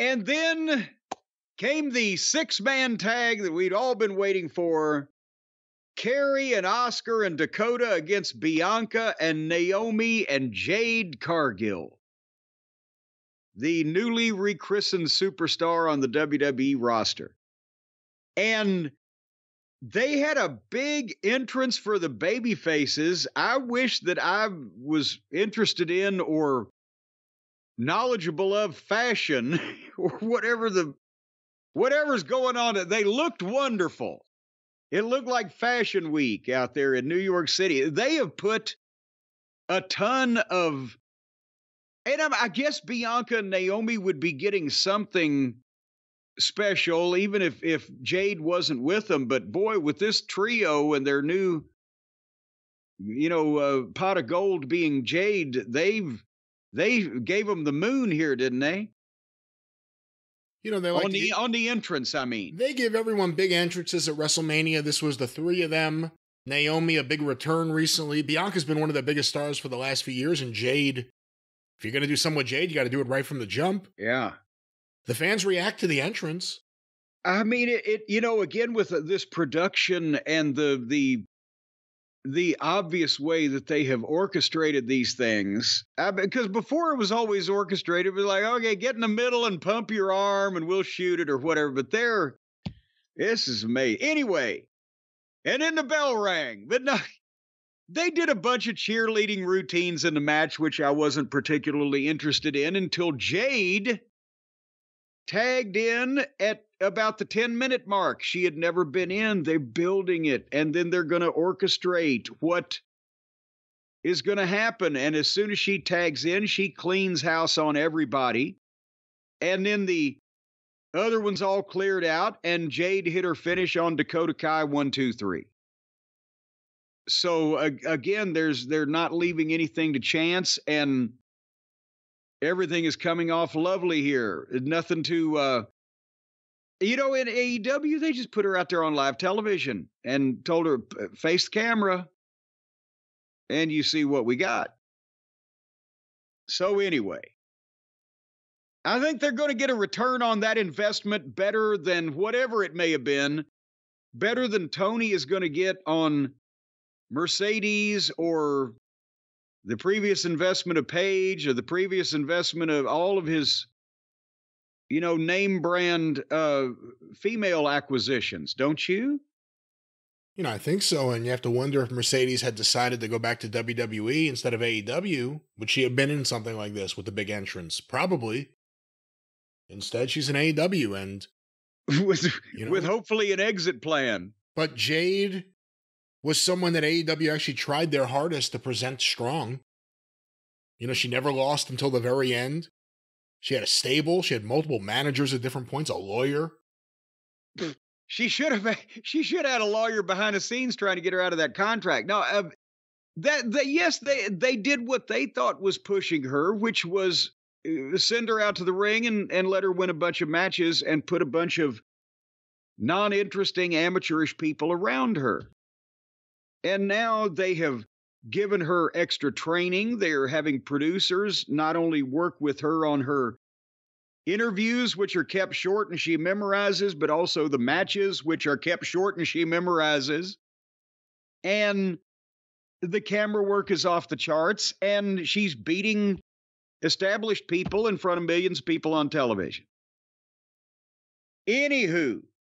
And then came the 6-man tag that we'd all been waiting for. Carrie and Oscar and Dakota against Bianca and Naomi and Jade Cargill, the newly rechristened superstar on the WWE roster. And they had a big entrance for the baby faces. I wish that I was interested in or knowledgeable of fashion or whatever's going on. They looked wonderful. It looked like Fashion Week out there in New York City. They have put a ton of, and I guess Bianca and Naomi would be getting something special, even if Jade wasn't with them. But boy, with this trio and their new, pot of gold being Jade, they gave them the moon here, didn't they? They like on the entrance, I mean. They give everyone big entrances at WrestleMania. This was the three of them. Naomi, a big return recently. Bianca's been one of the biggest stars for the last few years. And Jade, if you're going to do something with Jade, you got to do it right from the jump. Yeah. The fans react to the entrance. I mean, again, with this production and the obvious way that they have orchestrated these things, because before it was always orchestrated, it was like, okay, get in the middle and pump your arm and we'll shoot it or whatever. But this is amazing. Anyway, and then the bell rang. But no, they did a bunch of cheerleading routines in the match, which I wasn't particularly interested in until Jade tagged in at about the 10-minute mark. She had never been in. They're building it, and then they're going to orchestrate what is going to happen. And as soon as she tags in, she cleans house on everybody. And then the other one's all cleared out, and Jade hit her finish on Dakota Kai 1, 2, 3. So again, they're not leaving anything to chance, and everything is coming off lovely here. Nothing to in AEW, they just put her out there on live television and told her, face the camera, and you see what we got. So anyway, I think they're going to get a return on that investment better than whatever it may have been, better than Tony is going to get on Mercedes or the previous investment of Paige or the previous investment of all of his name brand female acquisitions, don't you? I think so. And you have to wonder if Mercedes had decided to go back to WWE instead of AEW. Would she have been in something like this with the big entrance? Probably. Instead, she's in AEW and with hopefully an exit plan. But Jade was someone that AEW actually tried their hardest to present strong. She never lost until the very end. She had a stable. She had multiple managers at different points, a lawyer. She should have had a lawyer behind the scenes trying to get her out of that contract. No, yes, they did what they thought was pushing her, which was send her out to the ring and let her win a bunch of matches and put a bunch of non-interesting amateurish people around her. And now they have given her extra training. They're having producers not only work with her on her interviews, which are kept short and she memorizes, but also the matches, which are kept short and she memorizes. And the camera work is off the charts, and she's beating established people in front of millions of people on television. Anywho,